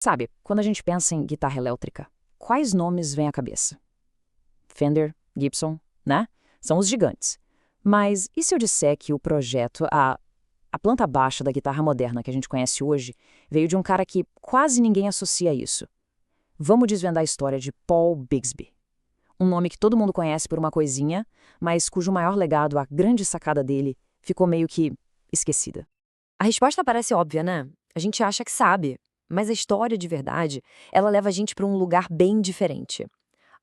Sabe, quando a gente pensa em guitarra elétrica, quais nomes vêm à cabeça? Fender, Gibson, né? São os gigantes. Mas e se eu disser que o projeto, a planta baixa da guitarra moderna que a gente conhece hoje, veio de um cara que quase ninguém associa a isso? Vamos desvendar a história de Paul Bigsby. Um nome que todo mundo conhece por uma coisinha, mas cujo maior legado, a grande sacada dele, ficou meio que esquecida. A resposta parece óbvia, né? A gente acha que sabe, mas a história de verdade, ela leva a gente para um lugar bem diferente.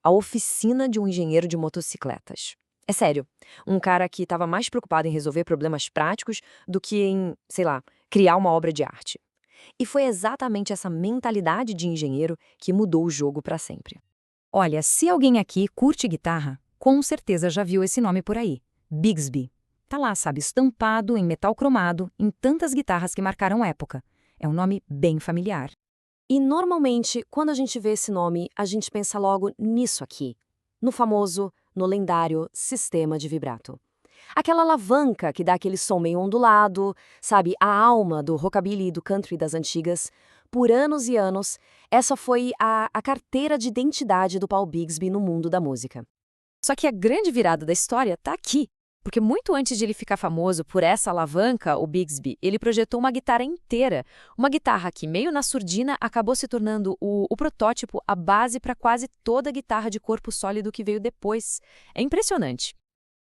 A oficina de um engenheiro de motocicletas. É sério, um cara que estava mais preocupado em resolver problemas práticos do que em, sei lá, criar uma obra de arte. E foi exatamente essa mentalidade de engenheiro que mudou o jogo para sempre. Olha, se alguém aqui curte guitarra, com certeza já viu esse nome por aí. Bigsby. Tá lá, sabe, estampado em metal cromado em tantas guitarras que marcaram época. É um nome bem familiar. E normalmente, quando a gente vê esse nome, a gente pensa logo nisso aqui, no lendário sistema de vibrato. Aquela alavanca que dá aquele som meio ondulado, sabe, a alma do rockabilly e do country das antigas. Por anos e anos, essa foi a carteira de identidade do Paul Bigsby no mundo da música. Só que a grande virada da história tá aqui. Porque muito antes de ele ficar famoso por essa alavanca, o Bigsby, ele projetou uma guitarra inteira. Uma guitarra que, meio na surdina, acabou se tornando o protótipo, a base para quase toda guitarra de corpo sólido que veio depois. É impressionante.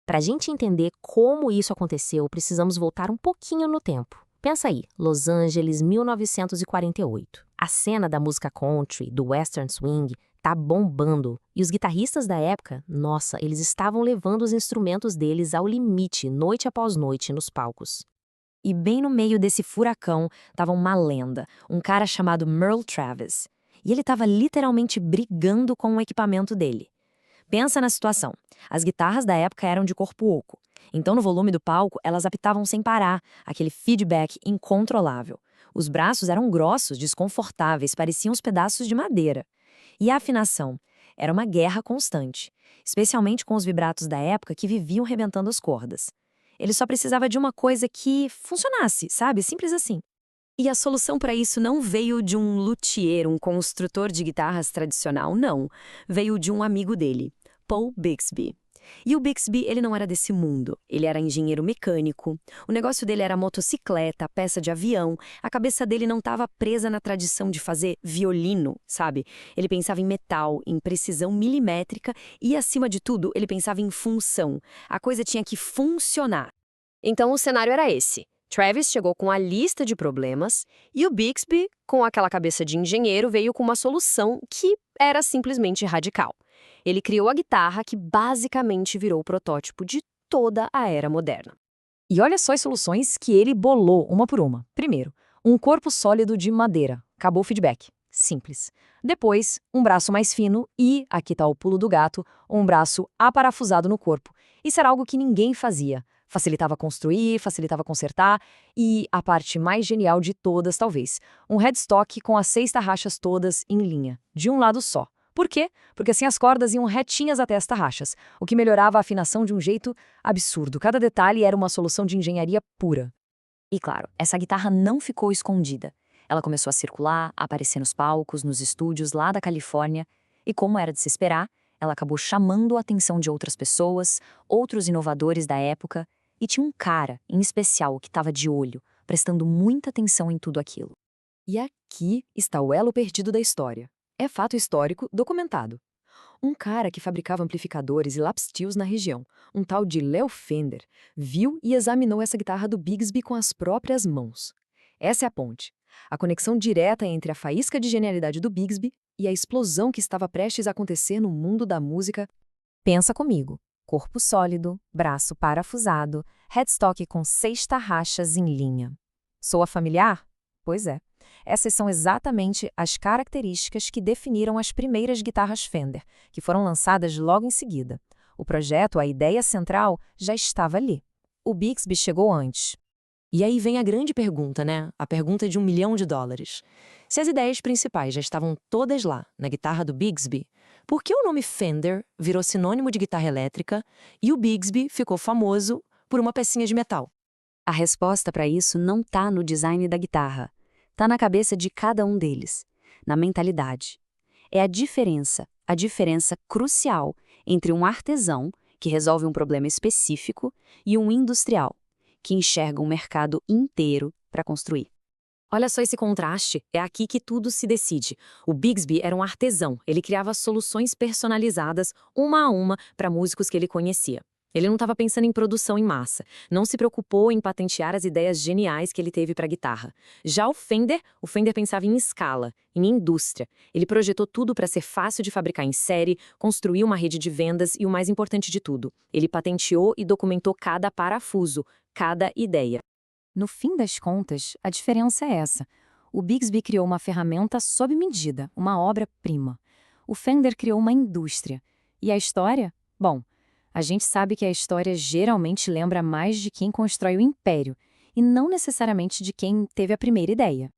Para a gente entender como isso aconteceu, precisamos voltar um pouquinho no tempo. Pensa aí, Los Angeles, 1948. A cena da música country, do western swing, tá bombando. E os guitarristas da época, nossa, eles estavam levando os instrumentos deles ao limite, noite após noite, nos palcos. E bem no meio desse furacão estava uma lenda, um cara chamado Merle Travis. E ele estava literalmente brigando com o equipamento dele. Pensa na situação. As guitarras da época eram de corpo oco. Então, no volume do palco, elas apitavam sem parar, aquele feedback incontrolável. Os braços eram grossos, desconfortáveis, pareciam uns pedaços de madeira. E a afinação? Era uma guerra constante, especialmente com os vibratos da época que viviam rebentando as cordas. Ele só precisava de uma coisa que funcionasse, sabe? Simples assim. E a solução para isso não veio de um luthier, um construtor de guitarras tradicional, não. Veio de um amigo dele, Paul Bigsby. E o Bigsby, ele não era desse mundo. Ele era engenheiro mecânico. O negócio dele era motocicleta, peça de avião. A cabeça dele não estava presa na tradição de fazer violino, sabe? Ele pensava em metal, em precisão milimétrica e, acima de tudo, ele pensava em função. A coisa tinha que funcionar. Então, o cenário era esse. Travis chegou com a lista de problemas e o Bigsby, com aquela cabeça de engenheiro, veio com uma solução que era simplesmente radical. Ele criou a guitarra que basicamente virou o protótipo de toda a era moderna. E olha só as soluções que ele bolou uma por uma. Primeiro, um corpo sólido de madeira. Acabou o feedback. Simples. Depois, um braço mais fino e, aqui está o pulo do gato, um braço aparafusado no corpo. Isso era algo que ninguém fazia. Facilitava construir, facilitava consertar e, a parte mais genial de todas talvez, um headstock com as 6 tarraxas todas em linha, de um lado só. Por quê? Porque assim as cordas iam retinhas até as tarraxas, o que melhorava a afinação de um jeito absurdo. Cada detalhe era uma solução de engenharia pura. E claro, essa guitarra não ficou escondida. Ela começou a circular, a aparecer nos palcos, nos estúdios lá da Califórnia, e como era de se esperar, ela acabou chamando a atenção de outras pessoas, outros inovadores da época, e tinha um cara, em especial, que estava de olho, prestando muita atenção em tudo aquilo. E aqui está o elo perdido da história. É fato histórico documentado. Um cara que fabricava amplificadores e lap steels na região, um tal de Leo Fender, viu e examinou essa guitarra do Bigsby com as próprias mãos. Essa é a ponte, a conexão direta entre a faísca de genialidade do Bigsby e a explosão que estava prestes a acontecer no mundo da música. Pensa comigo. Corpo sólido, braço parafusado, headstock com 6 tarraxas em linha. Soa familiar? Pois é. Essas são exatamente as características que definiram as primeiras guitarras Fender, que foram lançadas logo em seguida. O projeto, a ideia central, já estava ali. O Bigsby chegou antes. E aí vem a grande pergunta, né? A pergunta de $1 milhão. Se as ideias principais já estavam todas lá, na guitarra do Bigsby, por que o nome Fender virou sinônimo de guitarra elétrica e o Bigsby ficou famoso por uma pecinha de metal? A resposta para isso não está no design da guitarra. Está na cabeça de cada um deles. na mentalidade. É a diferença crucial entre um artesão, que resolve um problema específico, e um industrial, que enxerga um mercado inteiro para construir. Olha só esse contraste, é aqui que tudo se decide. O Bixby era um artesão, ele criava soluções personalizadas, uma a uma, para músicos que ele conhecia. Ele não estava pensando em produção em massa, não se preocupou em patentear as ideias geniais que ele teve para a guitarra. Já o Fender pensava em escala, em indústria. Ele projetou tudo para ser fácil de fabricar em série, construiu uma rede de vendas e, o mais importante de tudo, ele patenteou e documentou cada parafuso, cada ideia. No fim das contas, a diferença é essa. O Bixby criou uma ferramenta sob medida, uma obra-prima. O Fender criou uma indústria. E a história? Bom, a gente sabe que a história geralmente lembra mais de quem constrói o império, e não necessariamente de quem teve a primeira ideia.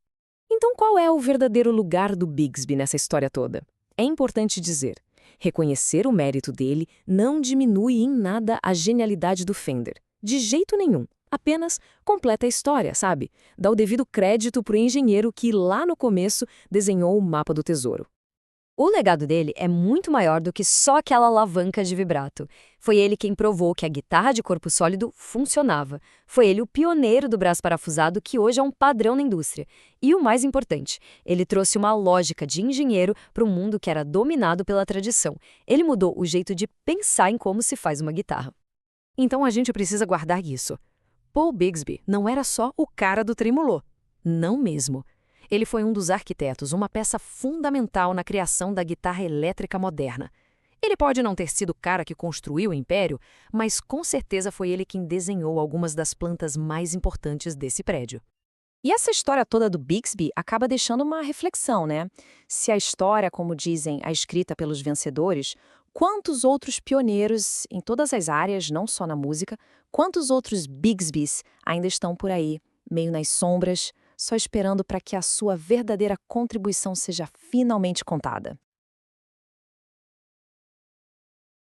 Então qual é o verdadeiro lugar do Bixby nessa história toda? É importante dizer, reconhecer o mérito dele não diminui em nada a genialidade do Fender. De jeito nenhum. Apenas completa a história, sabe? Dá o devido crédito para o engenheiro que, lá no começo, desenhou o mapa do tesouro. O legado dele é muito maior do que só aquela alavanca de vibrato. Foi ele quem provou que a guitarra de corpo sólido funcionava. Foi ele o pioneiro do braço parafusado, que hoje é um padrão na indústria. E o mais importante, ele trouxe uma lógica de engenheiro para um mundo que era dominado pela tradição. Ele mudou o jeito de pensar em como se faz uma guitarra. Então a gente precisa guardar isso. Paul Bixby não era só o cara do tremolô. Não mesmo. Ele foi um dos arquitetos, uma peça fundamental na criação da guitarra elétrica moderna. Ele pode não ter sido o cara que construiu o império, mas com certeza foi ele quem desenhou algumas das plantas mais importantes desse prédio. E essa história toda do Bixby acaba deixando uma reflexão, né? Se a história, como dizem, é escrita pelos vencedores, quantos outros pioneiros em todas as áreas, não só na música, quantos outros Bixbys ainda estão por aí, meio nas sombras, só esperando para que a sua verdadeira contribuição seja finalmente contada?